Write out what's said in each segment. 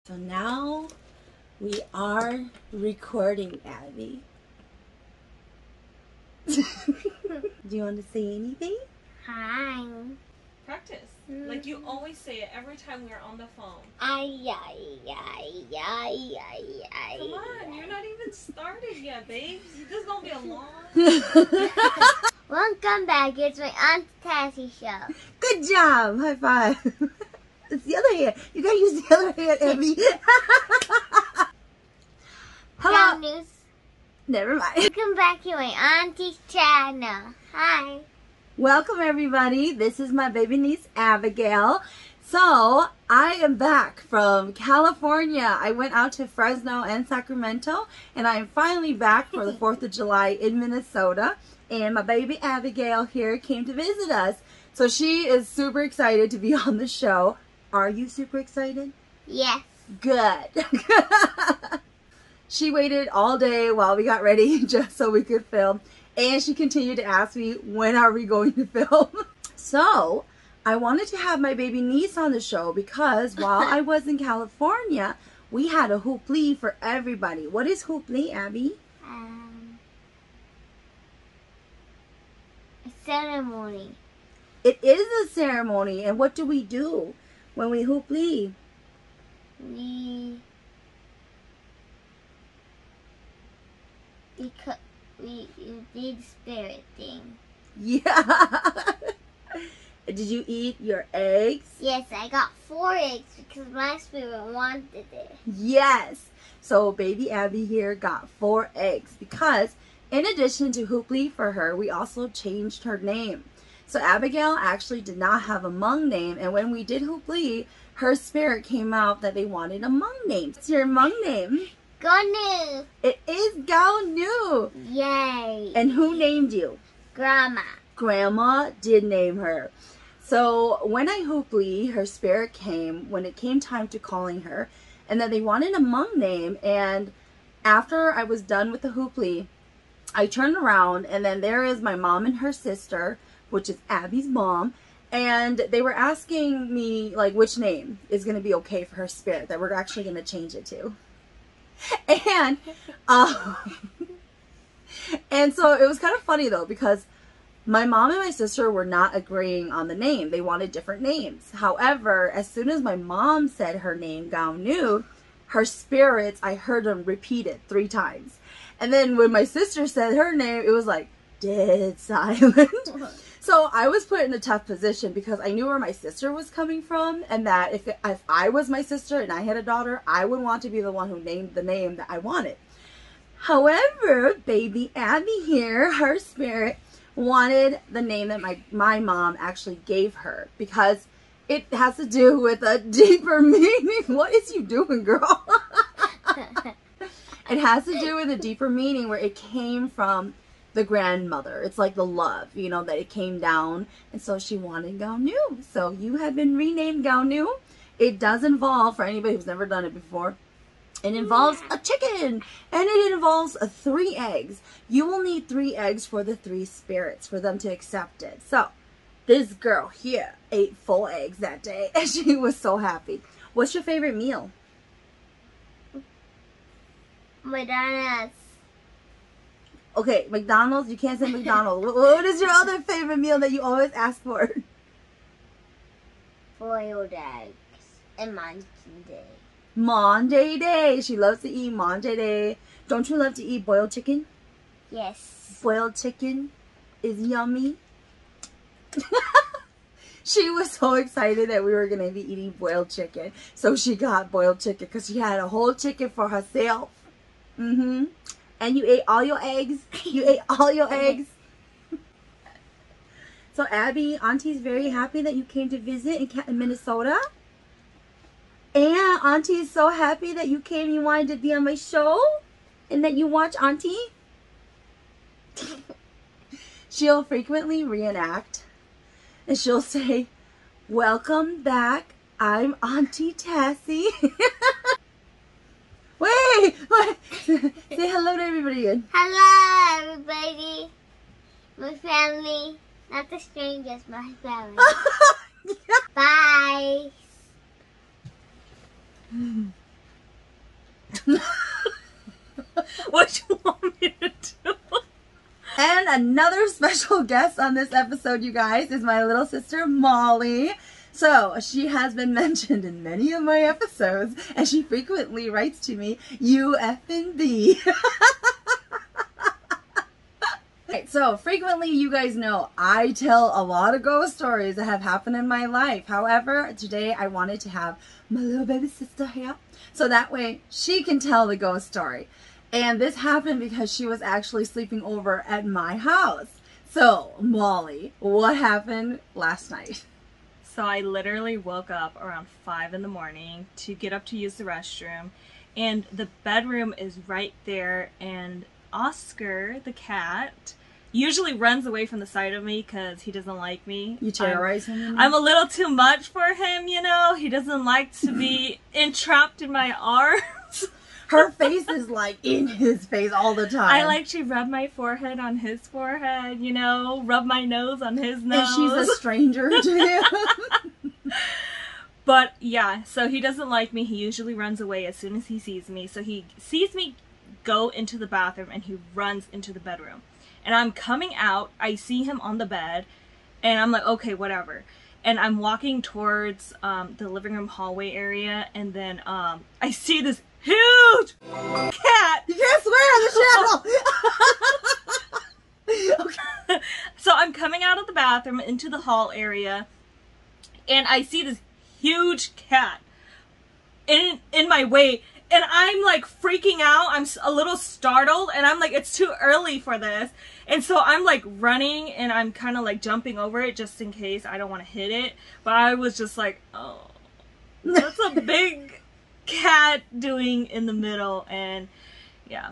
So now we are recording, Abby. Do you want to say anything? Hi. Practice. Like you always say it every time we're on the phone. Ay. Come on, you're not even started yet, babes. This is gonna be a long. Welcome back. It's my Aunt Tassie show. Good job. High five. It's the other hand. You gotta use the other hand, Abby. Hello. News. Never mind. Welcome back to my auntie's channel. Hi. Welcome everybody. This is my baby niece Abigail. So I am back from California. I went out to Fresno and Sacramento, and I am finally back for the 4th of July in Minnesota. And my baby Abigail here came to visit us. So she is super excited to be on the show. Are you super excited? Yes. Good. She waited all day while we got ready just so we could film. And she continued to ask me, when are we going to film? So I wanted to have my baby niece on the show because while I was in California, we had a hooplee for everybody. What is hooplee, Abby? A ceremony. It is a ceremony. And what do we do when we hooplee? We did spirit thing. Yeah. Did you eat your eggs? Yes, I got 4 eggs because my spirit wanted it. Yes. So baby Abby here got 4 eggs because in addition to hooplee for her, we also changed her name. So Abigail actually did not have a Hmong name, and when we did hooplee, her spirit came out that they wanted a Hmong name. What's your Hmong name? Gonu. It is Gao Nu. Yay. And who named you? Grandma. Grandma did name her. So when I hooplee, her spirit came when it came time to calling her, and then they wanted a Hmong name. And after I was done with the hooplee, I turned around, and then there is my mom and her sister, which is Abby's mom, and they were asking me like which name is going to be okay for her spirit that we're actually going to change it to. And so it was kind of funny though, because my mom and my sister were not agreeing on the name. They wanted different names. However, as soon as my mom said her name, Gao Nu, her spirits, I heard them repeat it 3 times. And then when my sister said her name, it was like dead silent. So I was put in a tough position because I knew where my sister was coming from, and that if I was my sister and I had a daughter, I would want to be the one who named the name that I wanted. However, baby Abby here, her spirit wanted the name that my mom actually gave her because it has to do with a deeper meaning. What is you doing, girl? It has to do with a deeper meaning where it came from the grandmother. It's like the love, you know, that it came down. And so she wanted Gao Nu. So you have been renamed Gao Nu. It does involve, for anybody who's never done it before, it involves a chicken. And it involves 3 eggs. You will need 3 eggs for the 3 spirits for them to accept it. So this girl here ate 4 eggs that day. And she was so happy. What's your favorite meal? McDonald's. Okay, McDonald's. You can't say McDonald's. What is your other favorite meal that you always ask for? Boiled eggs and Monday. Monday day. She loves to eat Monday day. Don't you love to eat boiled chicken? Yes. Boiled chicken is yummy. She was so excited that we were going to be eating boiled chicken. So she got boiled chicken because she had a whole chicken for herself. And you ate all your eggs. You ate all your eggs. So Abby, Auntie's very happy that you came to visit in Minnesota. And Auntie is so happy that you came and you wanted to be on my show. And that you watch Auntie. She'll frequently reenact. And she'll say, "Welcome back. I'm Auntie Tassie." Wait. Say hello to everybody again. Hello, everybody. My family. Not the strangers, my family. Bye. what you want me to do. And another special guest on this episode, you guys, is my little sister, Molly. So, she has been mentioned in many of my episodes, and she frequently writes to me, you effing B. Right, so, frequently, you guys know, I tell a lot of ghost stories that have happened in my life. However, today I wanted to have my little baby sister here, so that way she can tell the ghost story. And this happened because she was actually sleeping over at my house. So, Molly, what happened last night? So I literally woke up around 5 in the morning to get up to use the restroom, and the bedroom is right there, and Oscar, the cat, usually runs away from the side of me because he doesn't like me. You terrorize him? I'm a little too much for him, you know? He doesn't like to be entrapped in my arms. Her face is like in his face all the time. I like to rub my forehead on his forehead, you know, rub my nose on his nose. And she's a stranger to him. But yeah, so he doesn't like me. He usually runs away as soon as he sees me. So he sees me go into the bathroom and he runs into the bedroom. And I'm coming out, I see him on the bed, and I'm like, okay, whatever. And I'm walking towards the living room hallway area, and then I see this huge cat. You can't swear on the channel. Okay. So I'm coming out of the bathroom into the hall area, and I see this huge cat in my way, and I'm like freaking out. I'm a little startled, and I'm like, it's too early for this. And so I'm like running, and I'm kind of like jumping over it just in case I don't want to hit it. But I was just like, oh, that's a big cat doing in the middle. And yeah.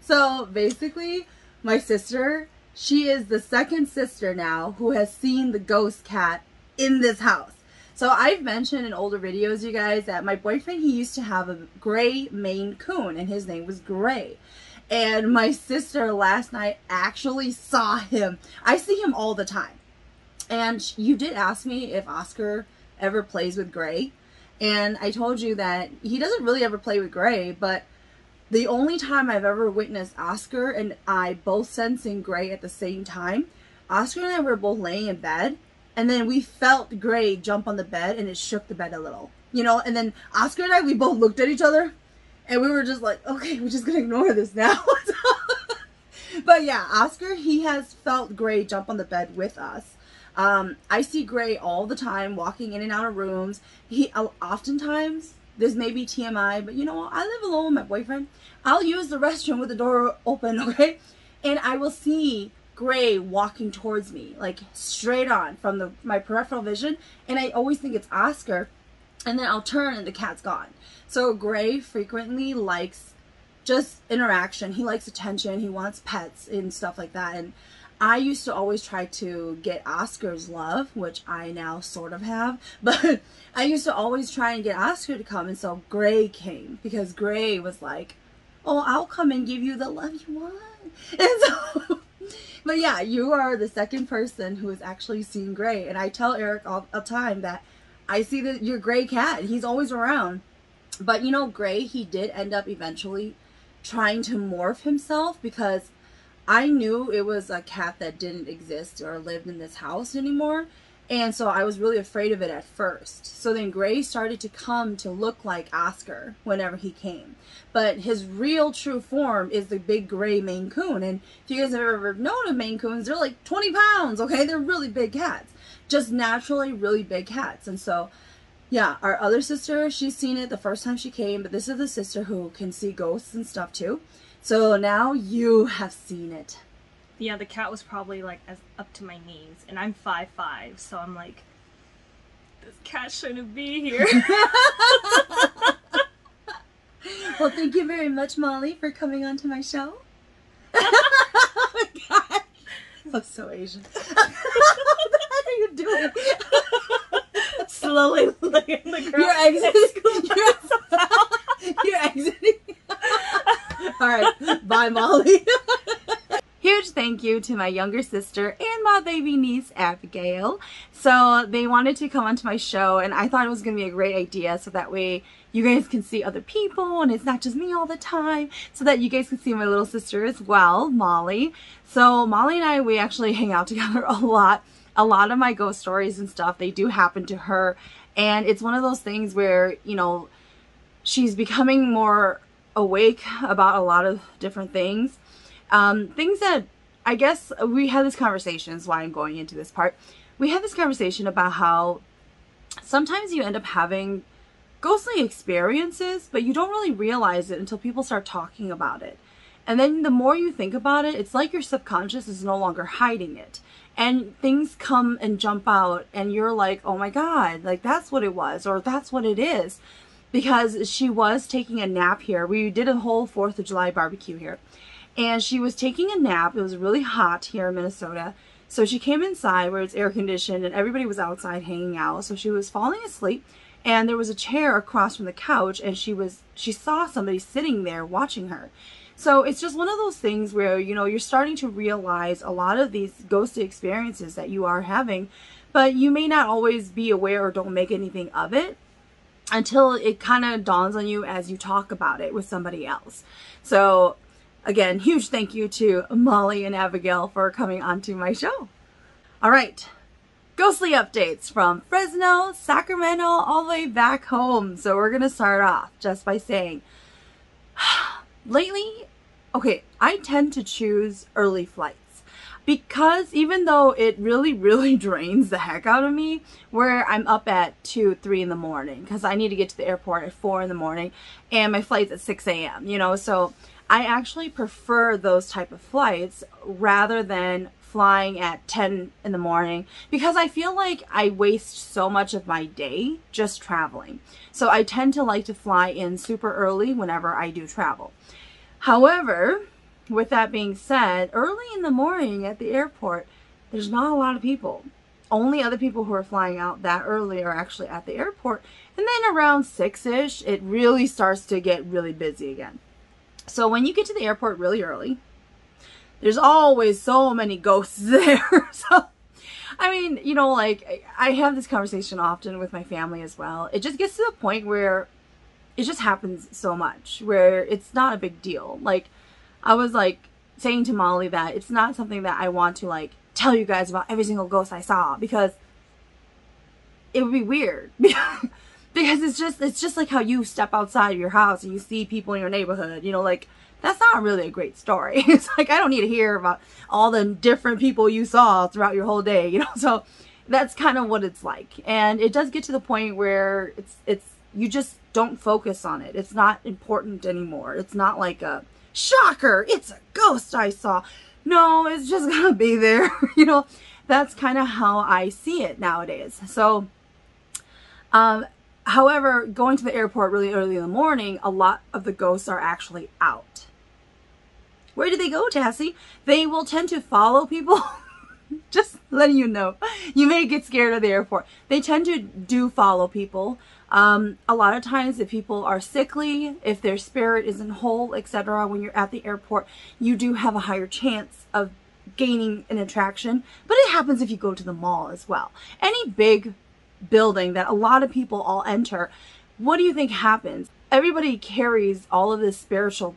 So basically, my sister, she is the second sister now who has seen the ghost cat in this house. So I've mentioned in older videos, you guys, that my boyfriend, he used to have a gray Maine Coon, and his name was Gray. And my sister last night actually saw him. I see him all the time. And you did ask me if Oscar ever plays with Gray. And I told you that he doesn't really ever play with Gray, but the only time I've ever witnessed Oscar and I both sensing Gray at the same time, Oscar and I were both laying in bed, and then we felt Gray jump on the bed, and it shook the bed a little. You know, and then Oscar and I, we both looked at each other, and we were just like, okay, we're just going to ignore this now. But yeah, Oscar, he has felt Gray jump on the bed with us. I see Gray all the time walking in and out of rooms. He oftentimes, this may be TMI, but you know what? I live alone with my boyfriend. I'll use the restroom with the door open, okay? And I will see Gray walking towards me, like straight on from my peripheral vision. And I always think it's Oscar. And then I'll turn and the cat's gone. So Gray frequently likes just interaction. He likes attention. He wants pets and stuff like that. And I used to always try to get Oscar's love, which I now sort of have. But I used to always try and get Oscar to come. And so Gray came because Gray was like, oh, I'll come and give you the love you want. And so, but yeah, you are the second person who has actually seen Gray. And I tell Eric all the time that I see your Gray cat. He's always around. But you know, Gray, he did end up eventually trying to morph himself because I knew it was a cat that didn't exist or lived in this house anymore. And so I was really afraid of it at first. So then Gray started to come to look like Oscar whenever he came. But his real true form is the big gray Maine Coon. And if you guys have ever known of Maine Coons, they're like 20 pounds, okay? They're really big cats. Just naturally really big cats. And so, yeah, our other sister, she's seen it the first time she came. But this is the sister who can see ghosts and stuff too. So now you have seen it. Yeah, the cat was probably like up to my knees, and I'm 5'5", so I'm like, this cat shouldn't be here. Well, thank you very much, Molly, for coming on to my show. Oh my god. I'm so Asian. What the heck are you doing? Slowly looking at the girl. You're exiting. Alright, bye, Molly. Huge thank you to my younger sister and my baby niece, Abigail. So they wanted to come onto my show, and I thought it was going to be a great idea so that way you guys can see other people and it's not just me all the time, so that you guys can see my little sister as well, Molly. So Molly and I, we actually hang out together a lot. A lot of my ghost stories and stuff, they do happen to her. And it's one of those things where, you know, she's becoming more awake about a lot of different things. Things that, I guess, we had this conversation, is why I'm going into this part. We had this conversation about how sometimes you end up having ghostly experiences, but you don't really realize it until people start talking about it. And then the more you think about it, it's like your subconscious is no longer hiding it. And things come and jump out and you're like, oh my God, like that's what it was, or that's what it is. Because she was taking a nap here. We did a whole 4th of July barbecue here. And she was taking a nap. It was really hot here in Minnesota. So she came inside where it's air conditioned and everybody was outside hanging out. So she was falling asleep and there was a chair across from the couch and she saw somebody sitting there watching her. So it's just one of those things where, you know, you're starting to realize a lot of these ghosty experiences that you are having, but you may not always be aware or don't make anything of it until it kind of dawns on you as you talk about it with somebody else. So again, huge thank you to Molly and Abigail for coming onto my show. All right, ghostly updates from Fresno, Sacramento, all the way back home. So we're going to start off just by saying, lately, okay, I tend to choose early flights. Because even though it really drains the heck out of me, where I'm up at 2, 3 in the morning, because I need to get to the airport at 4 in the morning, and my flight's at 6 a.m., you know, so I actually prefer those type of flights rather than flying at 10 in the morning, because I feel like I waste so much of my day just traveling. So I tend to like to fly in super early whenever I do travel. However, with that being said, early in the morning at the airport, there's not a lot of people. Only other people who are flying out that early are actually at the airport. And then around 6-ish, it really starts to get really busy again. So when you get to the airport really early, there's always so many ghosts there. So, I mean, you know, like, I have this conversation often with my family as well. It just gets to the point where it just happens so much, where it's not a big deal. Like, I was like saying to Molly that it's not something that I want to like tell you guys about every single ghost I saw, because it would be weird. Because it's just like how you step outside of your house and you see people in your neighborhood, you know, like that's not really a great story. It's like, I don't need to hear about all the different people you saw throughout your whole day, you know. So that's kind of what it's like. And it does get to the point where it's you just don't focus on it. It's not important anymore. It's not like a shocker, it's a ghost I saw. No, it's just gonna be there. You know, that's kind of how I see it nowadays. So, however, going to the airport really early in the morning, a lot of the ghosts are actually out. Where do they go, Tassie? They will tend to follow people. Just letting you know. You may get scared of the airport. They tend to do follow people. A lot of times if people are sickly, if their spirit isn't whole, etc., when you're at the airport, you do have a higher chance of gaining an attraction. But it happens if you go to the mall as well. Any big building that a lot of people all enter, what do you think happens? Everybody carries all of this spiritual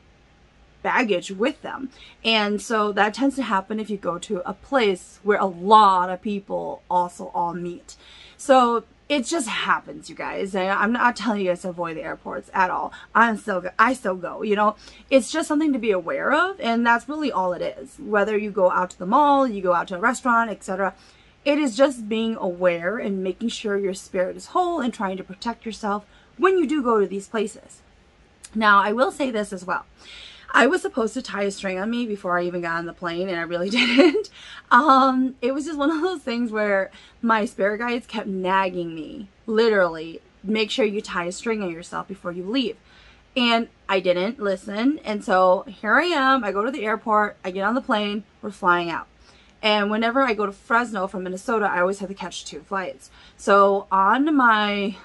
baggage with them. And so that tends to happen if you go to a place where a lot of people also all meet. So it just happens, you guys. I'm not telling you guys to avoid the airports at all. I still go, you know. It's just something to be aware of, and that's really all it is. Whether you go out to the mall, you go out to a restaurant, etc., it is just being aware and making sure your spirit is whole and trying to protect yourself when you do go to these places. Now, I will say this as well. I was supposed to tie a string on me before I even got on the plane, and I really didn't. It was just one of those things where my spirit guides kept nagging me, literally, make sure you tie a string on yourself before you leave. And I didn't listen, and so here I am. I go to the airport, I get on the plane, we're flying out. And whenever I go to Fresno from Minnesota, I always have to catch 2 flights. So on my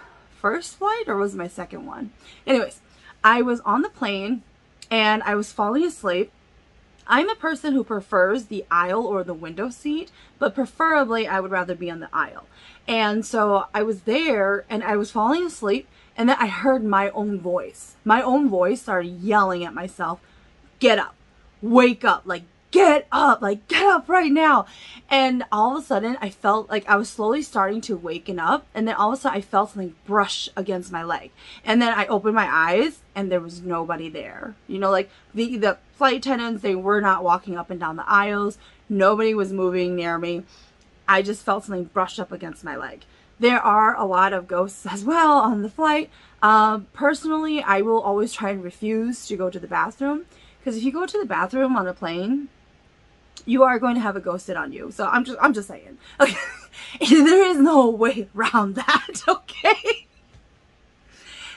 first flight, or was it my second one? Anyways, I was on the plane, and I was falling asleep, I'm a person who prefers the aisle or the window seat, but preferably I would rather be on the aisle. And so I was there and I was falling asleep, and then I heard my own voice. My own voice started yelling at myself, get up, wake up, like get up right now. And all of a sudden I felt like I was slowly starting to waken up, and then all of a sudden I felt something brush against my leg, and then I opened my eyes and there was nobody there. You know, like the flight attendants, they were not walking up and down the aisles, nobody was moving near me. I just felt something brushed up against my leg. There are a lot of ghosts as well on the flight. Personally, I will always try and refuse to go to the bathroom, because if you go to the bathroom on a plane, you are going to have a ghost sit on you. So I'm just saying. Okay. There is no way around that, okay?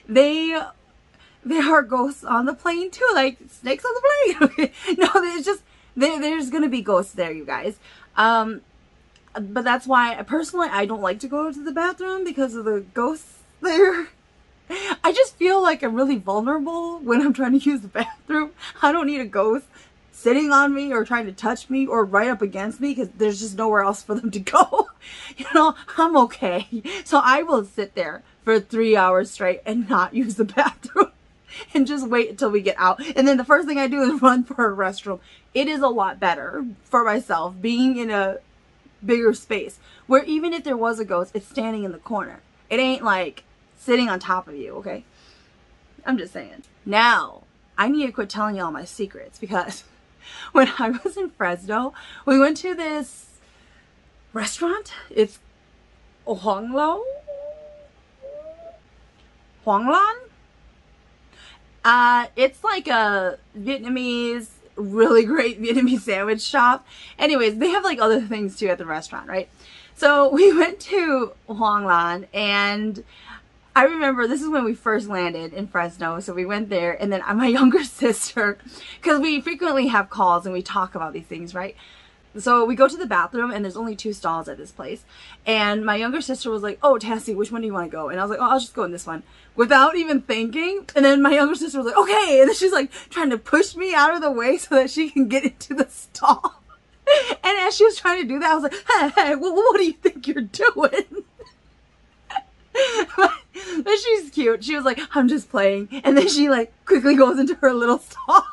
There are ghosts on the plane too, like snakes on the plane. Okay? No, there's just there's gonna be ghosts there, you guys. But that's why personally I don't like to go to the bathroom, because of the ghosts there. I just feel like I'm really vulnerable when I'm trying to use the bathroom. I don't need a ghost sitting on me or trying to touch me or right up against me, because there's just nowhere else for them to go. You know, I'm okay. So I will sit there for 3 hours straight and not use the bathroom and just wait until we get out. And then the first thing I do is run for a restroom. It is a lot better for myself being in a bigger space where even if there was a ghost, it's standing in the corner. It ain't like sitting on top of you, okay? I'm just saying. Now, I need to quit telling y'all my secrets, because when I was in Fresno, we went to this restaurant. It's Huanglan. It's like a Vietnamese, really great Vietnamese sandwich shop. Anyways, they have like other things too at the restaurant, right? So we went to Huanglan, and I remember this is when we first landed in Fresno. So we went there, and then my younger sister, because we frequently have calls and we talk about these things, right? So we go to the bathroom, and there's only 2 stalls at this place. And my younger sister was like, oh, Tassie, which one do you want to go? And I was like, oh, I'll just go in this one, without even thinking. And then my younger sister was like, okay. And then she's like trying to push me out of the way so that she can get into the stall. And as she was trying to do that, I was like, hey, what do you think you're doing? But she's cute. She was like, I'm just playing. And then she like quickly goes into her little stall.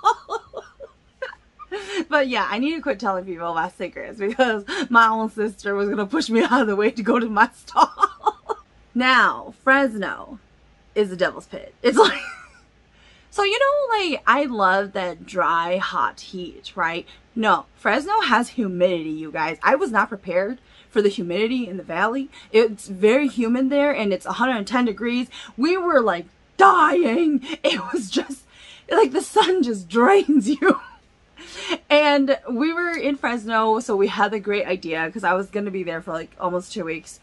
But yeah, I need to quit telling people my secrets, because my own sister was going to push me out of the way to go to my stall. Now, Fresno is the devil's pit. It's like, so you know, like I love that dry, hot heat, right? No, Fresno has humidity, you guys. I was not prepared for the humidity in the valley. It's very humid there, and it's 110 degrees. We were like dying. It was just like the sun just drains you. And we were in Fresno, so we had the great idea, because I was going to be there for like almost 2 weeks.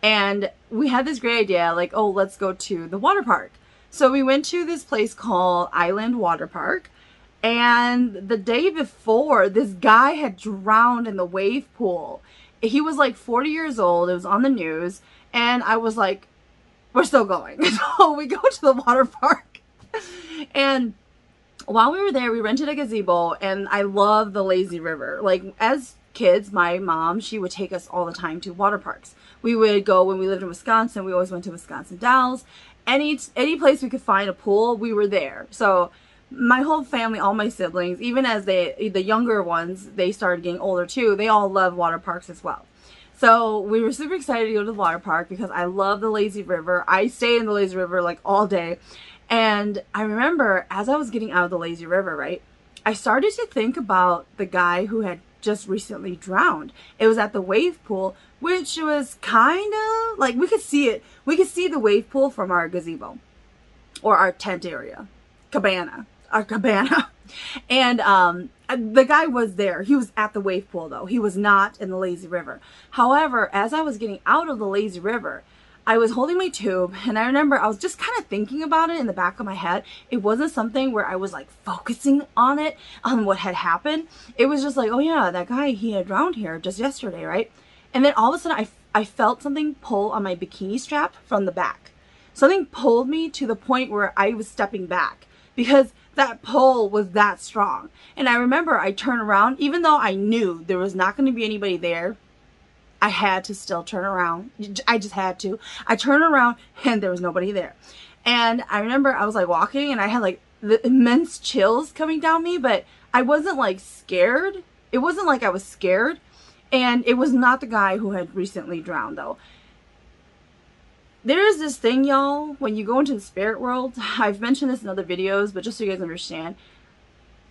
And we had this great idea, like, oh, let's go to the water park. So we went to this place called Island Water Park. And the day before, this guy had drowned in the wave pool. He was like 40 years old. It was on the news. And I was like, we're still going. So we go to the water park. And while we were there, we rented a gazebo, and I love the lazy river. Like, as kids, my mom, she would take us all the time to water parks. We would go, when we lived in Wisconsin, we always went to Wisconsin Dells. Any place we could find a pool, we were there. So my whole family, all my siblings, even as the younger ones, they started getting older too, they all love water parks as well. So we were super excited to go to the water park, because I love the lazy river. I stayed in the lazy river like all day. And I remember as I was getting out of the lazy river, right, I started to think about the guy who had just recently drowned. It was at the wave pool, which was kind of like, we could see it. We could see the wave pool from our gazebo, or our tent area, our cabana. And the guy was there. He was at the wave pool though. He was not in the lazy river. However, as I was getting out of the lazy river, I was holding my tube, and I remember I was just kind of thinking about it in the back of my head. It wasn't something where I was like focusing on it, on what had happened. It was just like, oh yeah, that guy, he had drowned here just yesterday, right? And then all of a sudden I felt something pull on my bikini strap from the back. Something pulled me to the point where I was stepping back, because That pull was that strong. And I remember I turned around, even though I knew there was not going to be anybody there, I had to still turn around. I just had to. I turned around and there was nobody there. And I remember I was like walking and I had like the immense chills coming down me, but I wasn't like scared. It wasn't like I was scared. And it was not the guy who had recently drowned though. There is this thing, y'all, when you go into the spirit world, I've mentioned this in other videos, but just so you guys understand,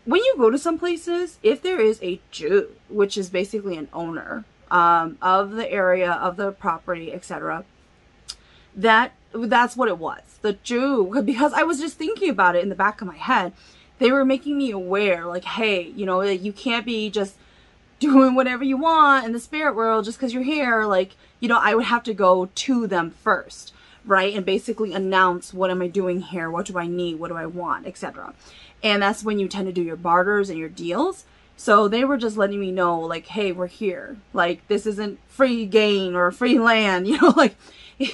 when you go to some places, if there is a Jew, which is basically an owner of the area, of the property, etc., that's what it was. The Jew, because I was just thinking about it in the back of my head, they were making me aware, like, hey, you know, you can't be just doing whatever you want in the spirit world just because you're here. Like, you know, I would have to go to them first, right? And basically announce, what am I doing here? What do I need? What do I want? Etc. And that's when you tend to do your barters and your deals. So they were just letting me know, like, hey, we're here. Like, this isn't free gain or free land, you know, like,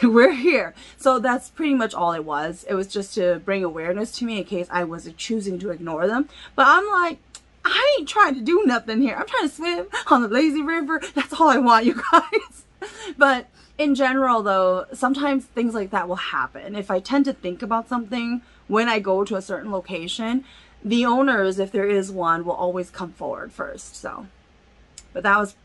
we're here. So that's pretty much all it was. It was just to bring awareness to me in case I was choosing to ignore them. But I'm like, I ain't trying to do nothing here. I'm trying to swim on the lazy river. That's all I want, you guys. But in general, though, sometimes things like that will happen. If I tend to think about something when I go to a certain location, the owners, if there is one, will always come forward first. So, but that was,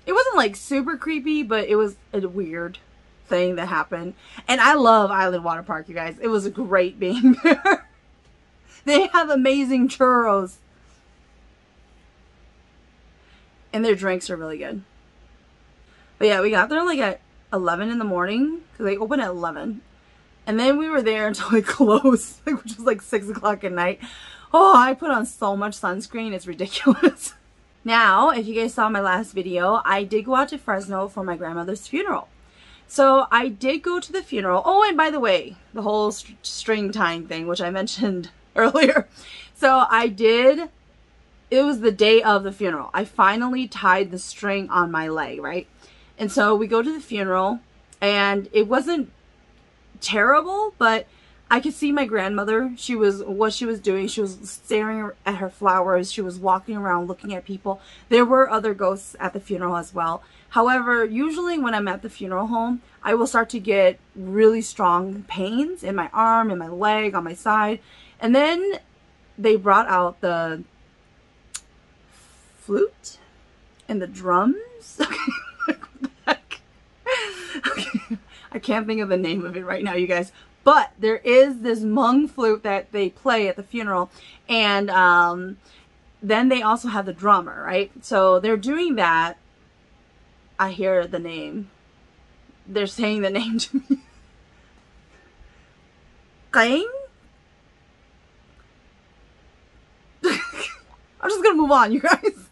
it wasn't like super creepy, but it was a weird thing that happened. And I love Island Water Park, you guys. It was great being there. They have amazing churros. And their drinks are really good. But yeah, we got there like at 11 in the morning because they open at 11. And then we were there until it closed, which was like 6 o'clock at night. Oh, I put on so much sunscreen. It's ridiculous. Now, if you guys saw my last video, I did go out to Fresno for my grandmother's funeral. So I did go to the funeral. Oh, and by the way, the whole string tying thing, which I mentioned earlier. So I did. It was the day of the funeral. I finally tied the string on my leg, right? And so we go to the funeral, and it wasn't terrible, but I could see my grandmother. What she was doing, she was staring at her flowers. She was walking around looking at people. There were other ghosts at the funeral as well. However, usually when I'm at the funeral home, I will start to get really strong pains in my arm, in my leg, on my side. And then they brought out the flute and the drums. Okay. I can't think of the name of it right now, you guys. But there is this Hmong flute that they play at the funeral. And then they also have the drummer, right? So they're doing that. I hear the name. They're saying the name to me. Kain? I'm just gonna move on, you guys.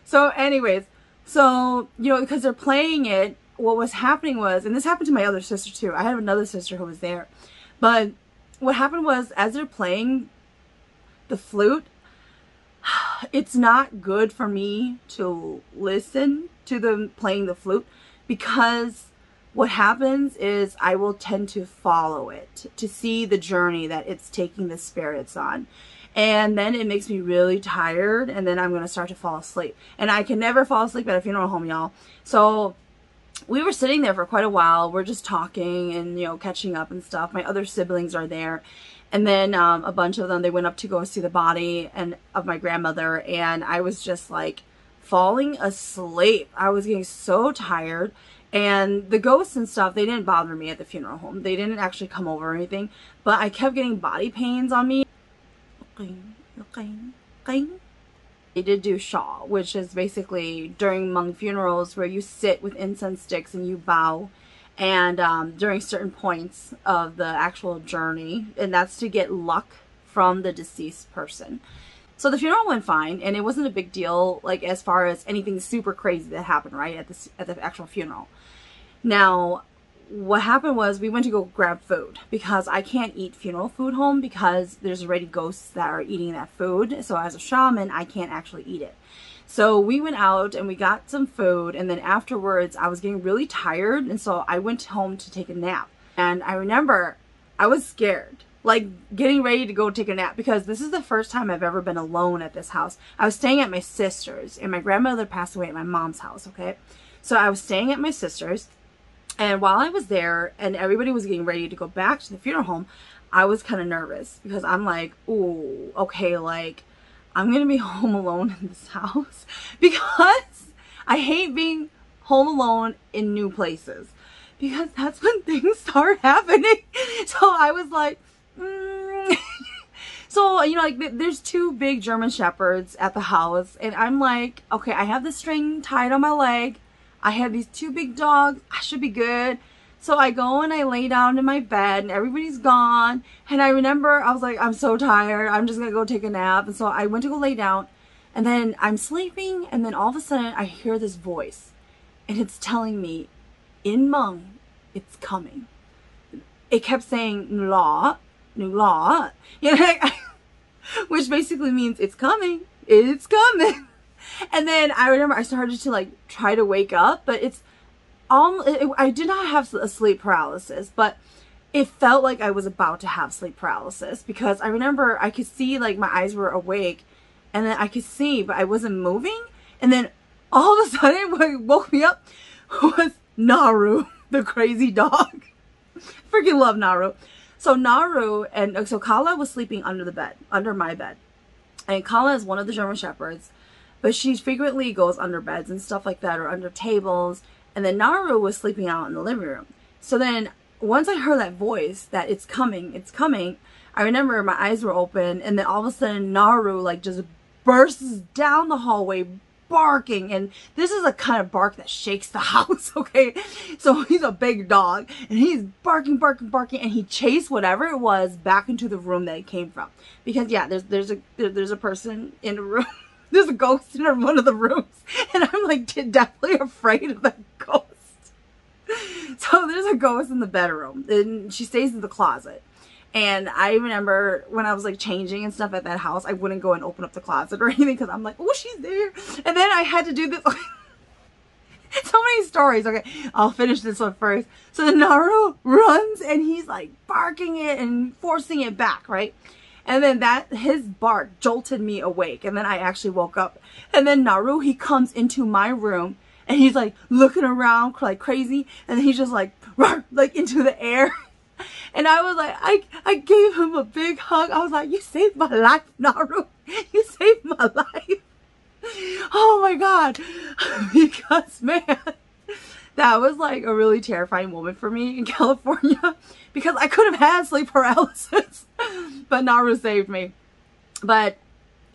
So anyways, so, you know, because they're playing it, what was happening was, and this happened to my other sister too. I have another sister who was there. But what happened was, as they're playing the flute, it's not good for me to listen to them playing the flute, because what happens is I will tend to follow it, to see the journey that it's taking the spirits on. And then it makes me really tired, and then I'm going to start to fall asleep. And I can never fall asleep at a funeral home, y'all. So we were sitting there for quite a while. We're just talking and, you know, catching up and stuff. My other siblings are there. And then a bunch of them, they went up to go see the body of my grandmother. And I was just like falling asleep. I was getting so tired. And the ghosts and stuff, they didn't bother me at the funeral home. They didn't actually come over or anything. But I kept getting body pains on me. They did do Shaw, which is basically during Hmong funerals where you sit with incense sticks and you bow, and during certain points of the actual journey, and that's to get luck from the deceased person. So the funeral went fine, and it wasn't a big deal, like as far as anything super crazy that happened, right, at the actual funeral. Now, what happened was we went to go grab food, because I can't eat funeral food home because there's already ghosts that are eating that food. So as a shaman, I can't actually eat it. So we went out and we got some food, and then afterwards I was getting really tired, and so I went home to take a nap. And I remember I was scared. like getting ready to go take a nap, because this is the first time I've ever been alone at this house. I was staying at my sister's, and my grandmother passed away at my mom's house, okay? So I was staying at my sister's, and while I was there and everybody was getting ready to go back to the funeral home, I was kind of nervous because I'm like, ooh, okay, like I'm going to be home alone in this house because I hate being home alone in new places, because that's when things start happening. So I was like, So, you know, like there's 2 big German Shepherds at the house, and I'm like, okay, I have the string tied on my leg. I have these 2 big dogs. I should be good. So I go and I lay down in my bed, and everybody's gone. And I remember I was like, I'm so tired. I'm just going to go take a nap. And so I went to go lay down, and then I'm sleeping. And then all of a sudden I hear this voice, and it's telling me in Hmong, it's coming. It kept saying, "Nula, nula," you know, which basically means it's coming. It's coming. And then I remember I started to like try to wake up, but I did not have a sleep paralysis, but it felt like I was about to have sleep paralysis, because I remember I could see, like, my eyes were awake, and then I could see, but I wasn't moving. And then all of a sudden what woke me up was Naru, the crazy dog. Freaking love Naru. So Naru, and so Kala was sleeping under my bed. And Kala is one of the German Shepherds, but she frequently goes under beds and stuff like that, or under tables. And then Naru was sleeping out in the living room. So then once I heard that voice, that it's coming, I remember my eyes were open, and then all of a sudden Naru like just bursts down the hallway barking. And this is a kind of bark that shakes the house, okay? So he's a big dog, and he's barking, and he chased whatever it was back into the room that it came from. Because yeah, there's a person in the room. There's a ghost in one of the rooms, and I'm like definitely afraid of that ghost. So there's a ghost in the bedroom, and she stays in the closet. And I remember when I was like changing and stuff at that house, I wouldn't go and open up the closet or anything, because I'm like, oh, she's there. And then I had to do this. So many stories. Okay, I'll finish this one first. So the Naru runs, and he's like barking it and forcing it back, right? And then his bark jolted me awake, and then I actually woke up. And then Naru, he comes into my room, and he's like looking around like crazy, and then he's just like into the air. And I was like, I gave him a big hug. I was like, you saved my life, Naru. You saved my life. Oh my God. Because man, that was like a really terrifying moment for me in California, because I could have had sleep paralysis, but Naru saved me. But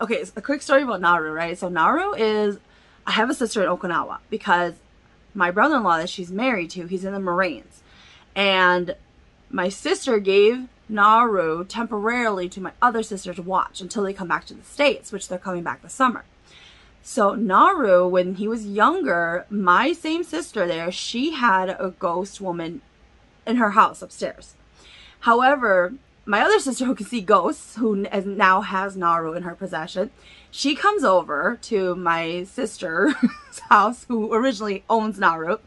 okay, so a quick story about Naru, right? So Naru is, I have a sister in Okinawa, because my brother-in-law that she's married to, he's in the Marines. And my sister gave Naru temporarily to my other sister to watch until they come back to the States, which they're coming back this summer. So Naru, when he was younger, my same sister there, she had a ghost woman in her house upstairs. However, my other sister, who can see ghosts, who now has Naru in her possession, she comes over to my sister's house, who originally owns Naru,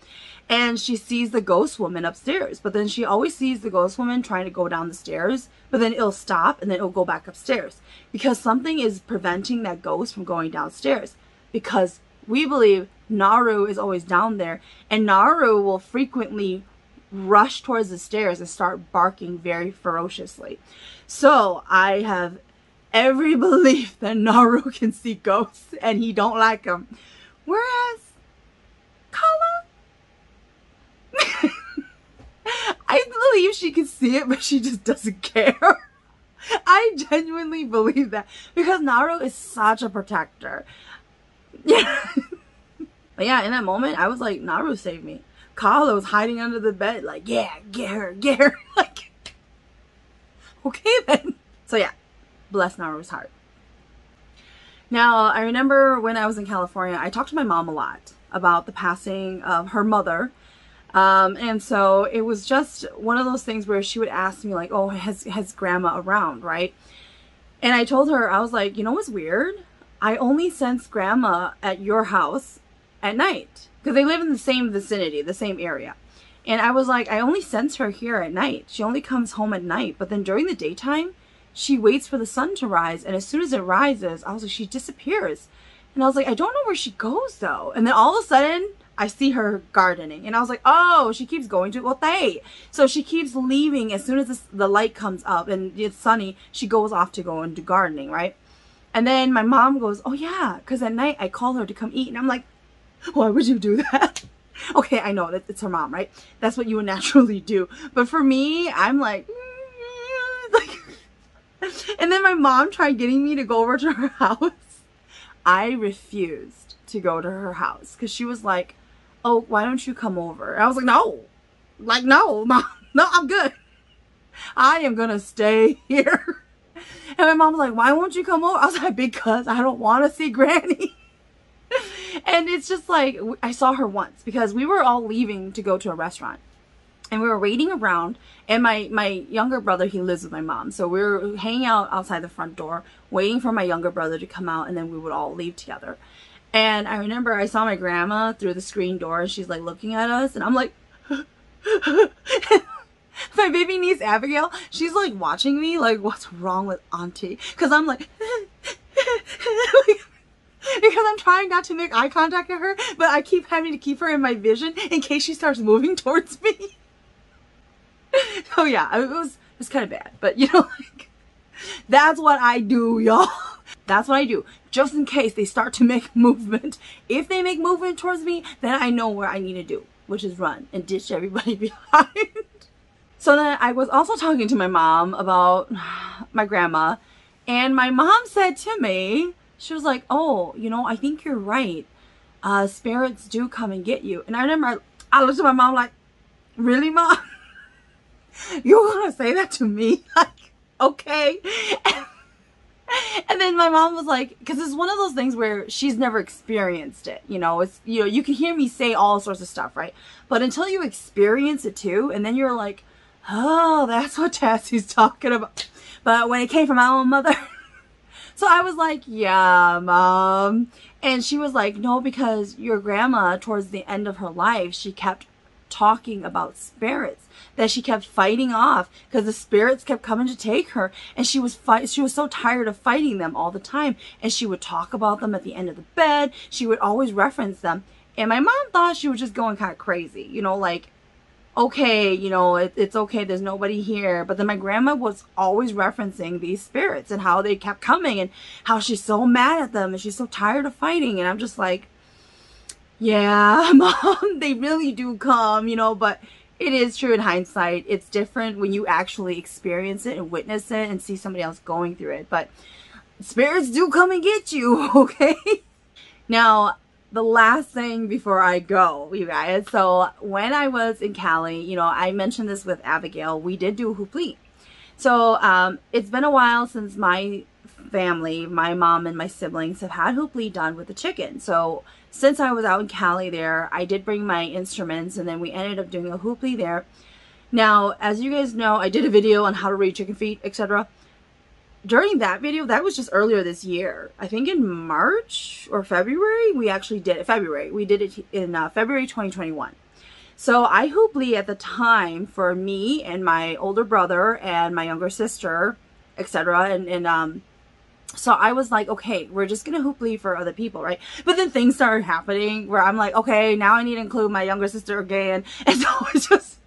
and she sees the ghost woman upstairs. But then she always sees the ghost woman trying to go down the stairs, but then it'll stop and then it'll go back upstairs, because something is preventing that ghost from going downstairs. Because we believe Naru is always down there, and Naru will frequently rush towards the stairs and start barking very ferociously. So I have every belief that Naru can see ghosts, and he don't like them. Whereas Kala, I believe she can see it, but she just doesn't care. I genuinely believe that, because Naru is such a protector. Yeah. But yeah, in that moment, I was like, Naru saved me. Kala was hiding under the bed, like, yeah, get her. Like, okay then. So yeah, bless Naru's heart. Now, I remember when I was in California, I talked to my mom a lot about the passing of her mother. And so it was just one of those things where she would ask me like, oh, has grandma around, right? And I told her, I was like, you know what's weird? I only sense grandma at your house at night, because they live in the same vicinity, the same area. And I was like, I only sense her here at night. She only comes home at night. But then during the daytime, she waits for the sun to rise. And as soon as it rises, I was like, she disappears. And I was like, I don't know where she goes though. And then all of a sudden, I see her gardening. And I was like, oh, she keeps going to Otay. So she keeps leaving as soon as the light comes up and it's sunny. She goes off to go and do gardening, right? And then my mom goes, oh yeah, because at night I call her to come eat. And I'm like, why would you do that? Okay, I know it's her mom, right? That's what you would naturally do. But for me, I'm like, and then my mom tried getting me to go over to her house. I refused to go to her house because she was like, oh, why don't you come over? And I was like, no, mom, no, I'm good. I am gonna stay here. And my mom was like, why won't you come over? I was like, because I don't want to see Granny. And it's just like, I saw her once because we were all leaving to go to a restaurant. And we were waiting around. And my younger brother, he lives with my mom. So we were hanging out outside the front door, waiting for my younger brother to come out. And then we would all leave together. And I remember I saw my grandma through the screen door. And she's like looking at us. And I'm like... My baby niece Abigail, she's like watching me like, what's wrong with auntie? Because I'm like... because I'm trying not to make eye contact with her, but I keep having to keep her in my vision in case she starts moving towards me. So yeah, it was kind of bad, but you know, like, that's what I do, y'all. That's what I do, just in case they start to make movement. If they make movement towards me, then I know what I need to do, which is run and ditch everybody behind. So then I was also talking to my mom about my grandma, and my mom said to me, she was like, oh, you know, I think you're right. Spirits do come and get you. And I remember I looked at my mom like, really, Mom? You're going to say that to me? Like, okay. And then my mom was like, because it's one of those things where she's never experienced it. You know, it's, you know, you can hear me say all sorts of stuff, right? But until you experience it too, and then you're like, oh, that's what Tassie's talking about. But when it came from my own mother... So I was like, yeah, Mom. And she was like, no, because your grandma, towards the end of her life, she kept talking about spirits that she kept fighting off because the spirits kept coming to take her. And she was so tired of fighting them all the time. And she would talk about them at the end of the bed. She would always reference them. And my mom thought she was just going kind of crazy, you know, like, okay, you know, it's okay, there's nobody here. But then my grandma was always referencing these spirits and how they kept coming and how she's so mad at them and she's so tired of fighting. And I'm just like, yeah, Mom, they really do come, you know, but it is true in hindsight. It's different when you actually experience it and witness it and see somebody else going through it. But spirits do come and get you, okay? Now, the last thing before I go, you guys. So when I was in Cali, you know, I mentioned this with Abigail, we did do a hoopli. So it's been a while since my family, my mom and my siblings have had hoopli done with the chicken. So since I was out in Cali there, I did bring my instruments and then we ended up doing a hoopli there. Now, as you guys know, I did a video on how to read chicken feet, etc. During that video, that was just earlier this year. I think in March or February, we actually did it. February. We did it in February 2021. So I hoopli at the time for me and my older brother and my younger sister, etc. And so I was like, okay, we're just going to hoopli for other people, right? But then things started happening where I'm like, okay, now I need to include my younger sister again. And so it's just...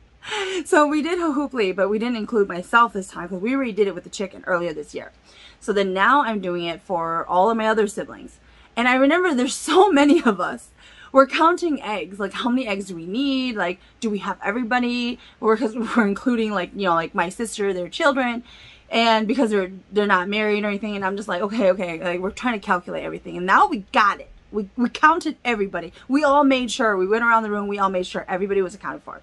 So we did a hoopli, but we didn't include myself this time because we already did it with the chicken earlier this year. So then now I'm doing it for all of my other siblings. And I remember there's so many of us. We're counting eggs. Like, how many eggs do we need? Like, do we have everybody? Because we're including, like, you know, like my sister, their children. And because they're not married or anything. And I'm just like, okay. Like, we're trying to calculate everything. And now we got it. We counted everybody. We all made sure. We went around the room. We all made sure everybody was accounted for.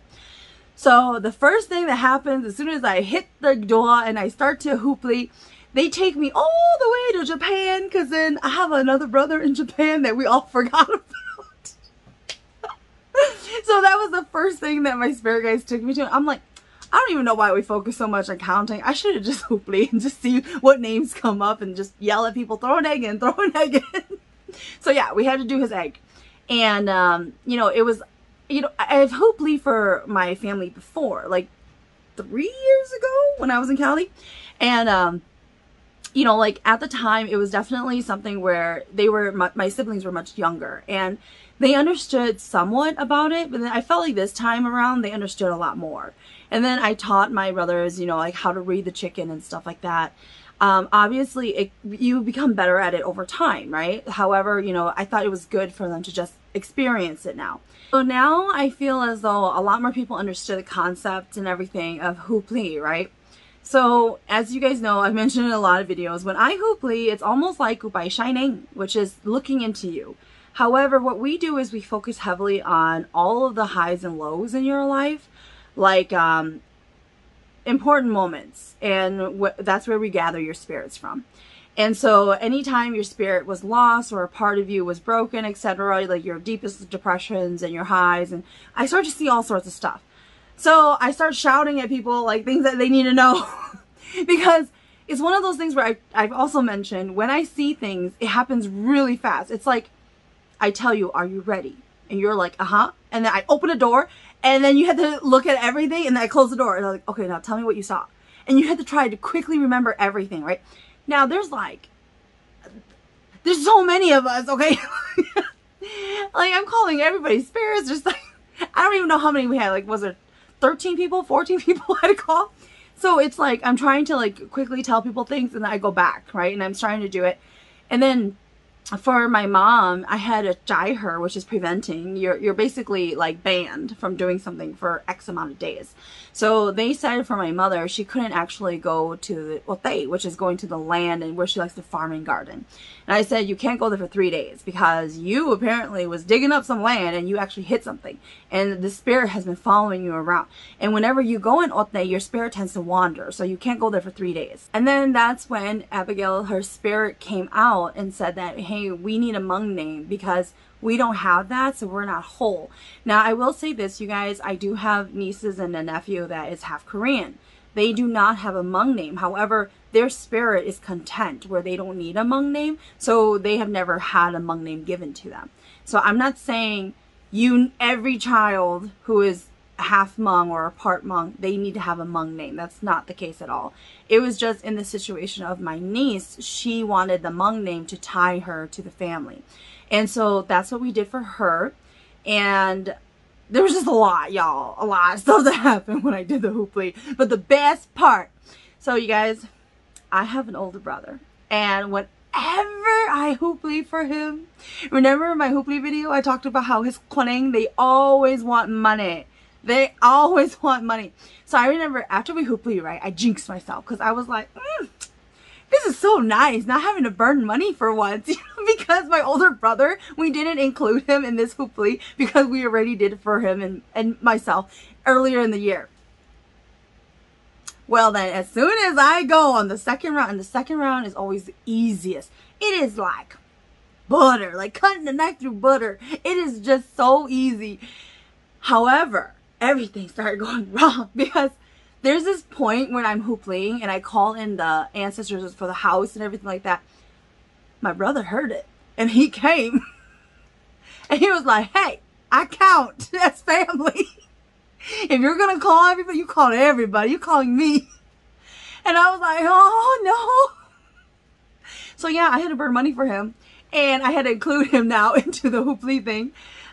So the first thing that happens as soon as I hit the door and I start to hoopli, they take me all the way to Japan because then I have another brother in Japan that we all forgot about. So that was the first thing that my spirit guides took me to. I'm like, I don't even know why we focus so much on counting. I should have just hoopli and just see what names come up and just yell at people, throw an egg in, throw an egg in. So yeah, we had to do his egg. And, you know, it was you know, I've hopefully for my family before, like 3 years ago when I was in Cali. And, you know, like at the time, it was definitely something where my siblings were much younger and they understood somewhat about it. But then I felt like this time around, they understood a lot more. And then I taught my brothers, you know, like how to read the chicken and stuff like that. Obviously, you become better at it over time, right? However, you know, I thought it was good for them to just experience it now. So now I feel as though a lot more people understood the concept and everything of hoopli, right? So as you guys know, I've mentioned in a lot of videos, when I hoopli, it's almost like upay shining, which is looking into you. However, what we do is we focus heavily on all of the highs and lows in your life, like important moments, and that's where we gather your spirits from. And so anytime your spirit was lost or a part of you was broken, etc., like your deepest depressions and your highs, and I start to see all sorts of stuff. So I start shouting at people like things that they need to know because it's one of those things where I've also mentioned, when I see things, it happens really fast. It's like I tell you, are you ready? And you're like, uh-huh. And then I open a door and then you have to look at everything and then I close the door and I'm like, okay, now tell me what you saw. And you have to try to quickly remember everything, right? Now there's so many of us, okay? Like I'm calling everybody's spirits, just like, I don't even know how many we had. Like, was there 13 people, 14 people I had to call? So it's like, I'm trying to like quickly tell people things and then I go back, right? And I'm trying to do it. And then for my mom, I had to jai her, which is preventing. You're basically like banned from doing something for X amount of days. So they said for my mother, she couldn't actually go to the ote, which is going to the land and where she likes to farm and garden. And I said, you can't go there for 3 days because you apparently was digging up some land and you actually hit something. And the spirit has been following you around. And whenever you go in ote, your spirit tends to wander. So you can't go there for 3 days. And then that's when Abigail, her spirit, came out and said that, hey, we need a Hmong name because we don't have that, so we're not whole. Now, I will say this, you guys, I do have nieces and a nephew that is half Korean. They do not have a Hmong name. However, their spirit is content where they don't need a Hmong name, so they have never had a Hmong name given to them. So I'm not saying every child who is half Hmong or a part Hmong, they need to have a Hmong name. That's not the case at all. It was just in the situation of my niece, she wanted the Hmong name to tie her to the family. And so that's what we did for her. And there was just a lot, y'all. A lot of stuff that happened when I did the hoopli. But the best part, so you guys, I have an older brother. And whenever I hoopli for him, remember my hoopli video, I talked about how his kwaneng, they always want money. They always want money. So I remember after we hoopli, right, I jinxed myself because I was like, this is so nice not having to burn money for once. Because my older brother, we didn't include him in this hoopli because we already did it for him and myself earlier in the year. Well then, as soon as I go on the second round, and the second round is always the easiest. It is like butter, like cutting the knife through butter. It is just so easy. However, everything started going wrong because there's this point when I'm hoopling and I call in the ancestors for the house and everything like that. My brother heard it and he came and he was like, hey, I count as family. If you're going to call everybody, you call everybody. You're calling me. And I was like, oh no. So yeah, I had to burn money for him and I had to include him now into the hoopli thing.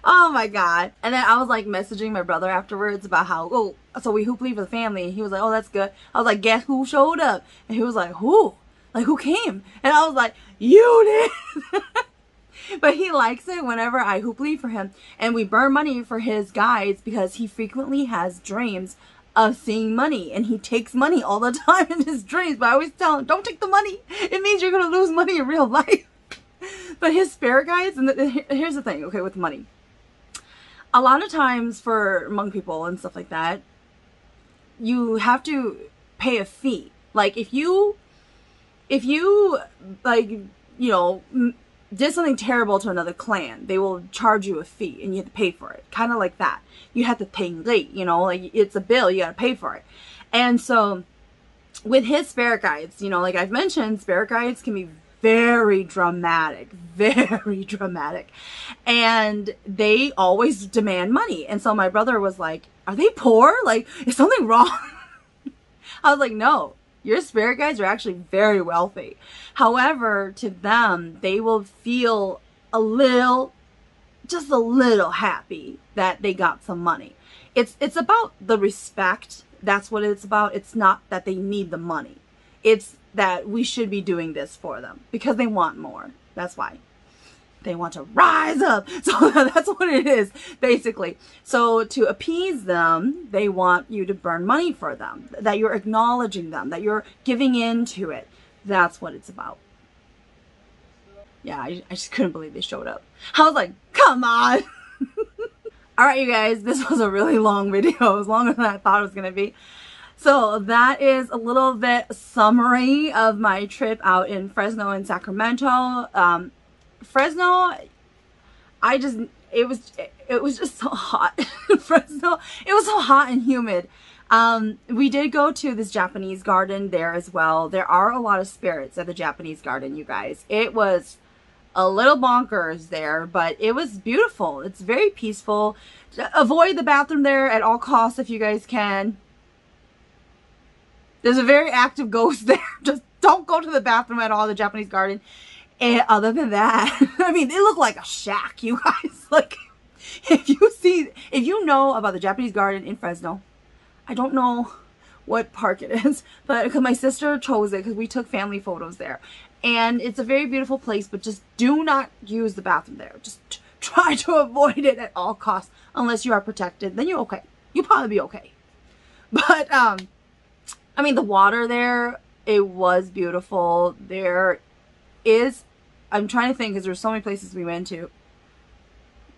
Oh my God. And then I was like messaging my brother afterwards about how, oh, so we hoopli for the family. He was like, oh, that's good. I was like, guess who showed up? And he was like, who? Like, who came? And I was like, you did. But he likes it whenever I hoopli for him. And we burn money for his guides because he frequently has dreams of seeing money. And he takes money all the time in his dreams. But I always tell him, don't take the money. It means you're going to lose money in real life. But his spirit guides, and here's the thing, okay, with money. A lot of times for Hmong people and stuff like that, you have to pay a fee. Like if you like, you know, did something terrible to another clan, they will charge you a fee and you have to pay for it. Kind of like that. You have to pay late, you know, like it's a bill, you got to pay for it. And so with his spirit guides, you know, like I've mentioned, spirit guides can be very dramatic, very dramatic. And they always demand money. And so my brother was like, are they poor? Like, is something wrong? I was like, no, your spirit guides are actually very wealthy. However, to them, they will feel a little, just a little happy that they got some money. It's about the respect. That's what it's about. It's not that they need the money. It's that we should be doing this for them because they want more. That's why. They want to rise up. So that's what it is, basically. So to appease them, they want you to burn money for them, that you're acknowledging them, that you're giving in to it. That's what it's about. Yeah, I just couldn't believe they showed up. I was like, come on. All right, you guys, this was a really long video. It was longer than I thought it was going to be. So that is a little bit summary of my trip out in Fresno and Sacramento. Fresno, it was just so hot in Fresno. It was so hot and humid. We did go to this Japanese garden there as well. There are a lot of spirits at the Japanese garden, you guys. It was a little bonkers there, but it was beautiful. It's very peaceful. Avoid the bathroom there at all costs if you guys can. There's a very active ghost there. Just don't go to the bathroom at all, the Japanese garden. And other than that, I mean, it looked like a shack, you guys. Like, if you know about the Japanese garden in Fresno, I don't know what park it is, but because my sister chose it because we took family photos there. And it's a very beautiful place, but just do not use the bathroom there. Just try to avoid it at all costs. Unless you are protected, then you're okay. You'll probably be okay. But, I mean, the water there, it was beautiful. There is, I'm trying to think because there's so many places we went to.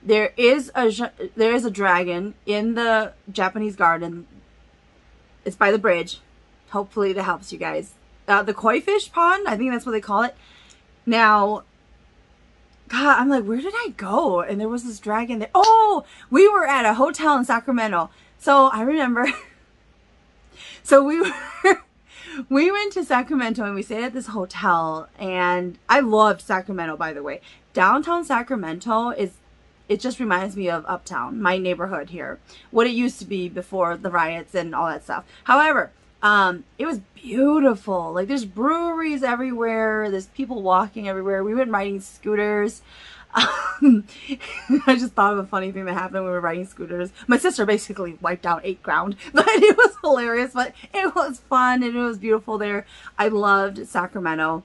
There is a dragon in the Japanese garden. It's by the bridge. Hopefully that helps you guys. The koi fish pond, I think that's what they call it. Now, God, I'm like, where did I go? And there was this dragon there. Oh, we were at a hotel in Sacramento. So I remember. So we went to Sacramento and we stayed at this hotel. And I loved Sacramento, by the way. Downtown Sacramento it just reminds me of Uptown, my neighborhood here. What it used to be before the riots and all that stuff. However, it was beautiful. Like, there's breweries everywhere. There's people walking everywhere. We went riding scooters. I just thought of a funny thing that happened when we were riding scooters. My sister basically wiped out 8 ground, but it was hilarious. But it was fun and it was beautiful there. I loved Sacramento.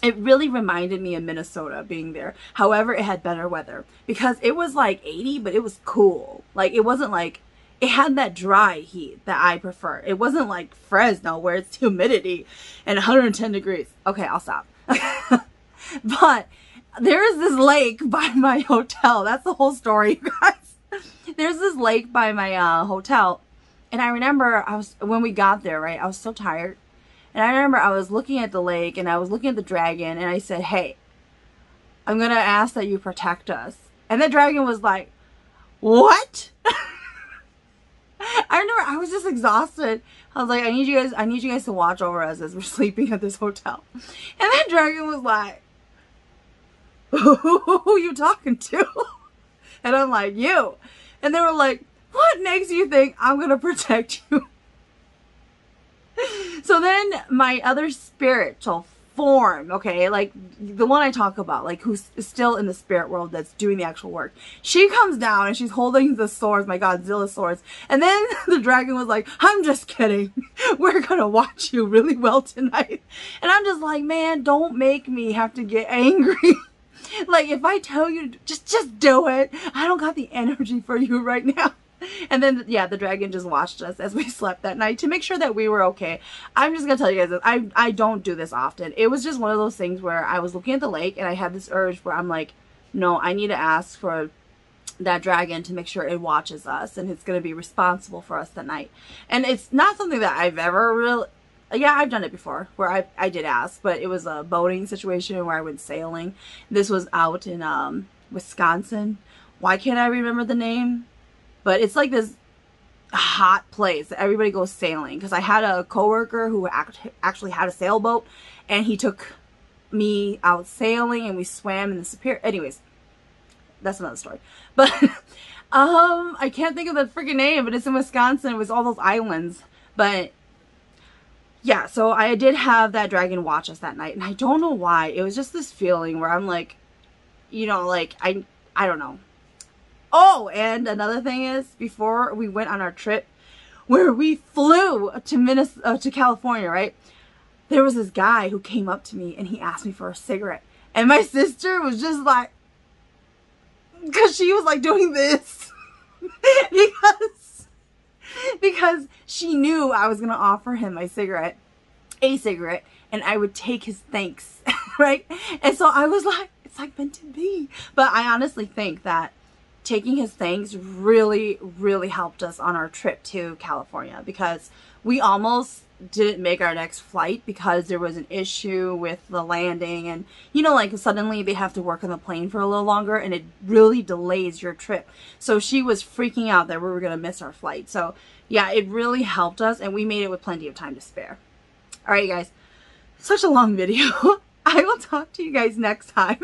It really reminded me of Minnesota being there. However, it had better weather because it was like 80, but it was cool. Like, it wasn't like, it had that dry heat that I prefer. It wasn't like Fresno where it's humidity and 110 degrees. Okay, I'll stop. But there is this lake by my hotel. That's the whole story, you guys. There's this lake by my hotel. And I remember when we got there, right, I was so tired. And I remember I was looking at the lake and I was looking at the dragon and I said, hey, I'm going to ask that you protect us. And the dragon was like, what? I remember I was just exhausted. I was like, I need you guys to watch over us as we're sleeping at this hotel. And that dragon was like, who you talking to? And I'm like, you. And they were like, what makes you think I'm going to protect you? So then my other spiritual form, okay, like the one I talk about, like who's still in the spirit world that's doing the actual work, she comes down and she's holding the swords, my Godzilla swords. And then the dragon was like, I'm just kidding. We're gonna watch you really well tonight. And I'm just like, man, don't make me have to get angry. Like, if I tell you, just do it. I don't got the energy for you right now. And then, yeah, the dragon just watched us as we slept that night to make sure that we were okay. I'm just gonna tell you guys this. I don't do this often. It was just one of those things where I was looking at the lake and I had this urge where I'm like, no, I need to ask for that dragon to make sure it watches us and it's gonna be responsible for us that night. And it's not something that I've ever really... Yeah, I've done it before where I did ask, but it was a boating situation where I went sailing. This was out in Wisconsin. Why can't I remember the name? But it's like this hot place that everybody goes sailing. Because I had a coworker who actually had a sailboat, and he took me out sailing, and we swam in the Superior. Anyways, that's another story. But I can't think of the freaking name, but it's in Wisconsin. It was all those islands. But yeah, so I did have that dragon watch us that night, and I don't know why. It was just this feeling where I'm like, you know, like I don't know. Oh, and another thing is, before we went on our trip where we flew to California, right? There was this guy who came up to me and he asked me for a cigarette. And my sister was just like, because she was like doing this because she knew I was going to offer him a cigarette, and I would take his thanks, right? And so I was like, it's like meant to be. But I honestly think that taking his thanks really, really helped us on our trip to California, because we almost didn't make our next flight because there was an issue with the landing, and you know, like suddenly they have to work on the plane for a little longer, and it really delays your trip. So she was freaking out that we were going to miss our flight. So yeah, it really helped us, and we made it with plenty of time to spare. All right, you guys, such a long video. I will talk to you guys next time.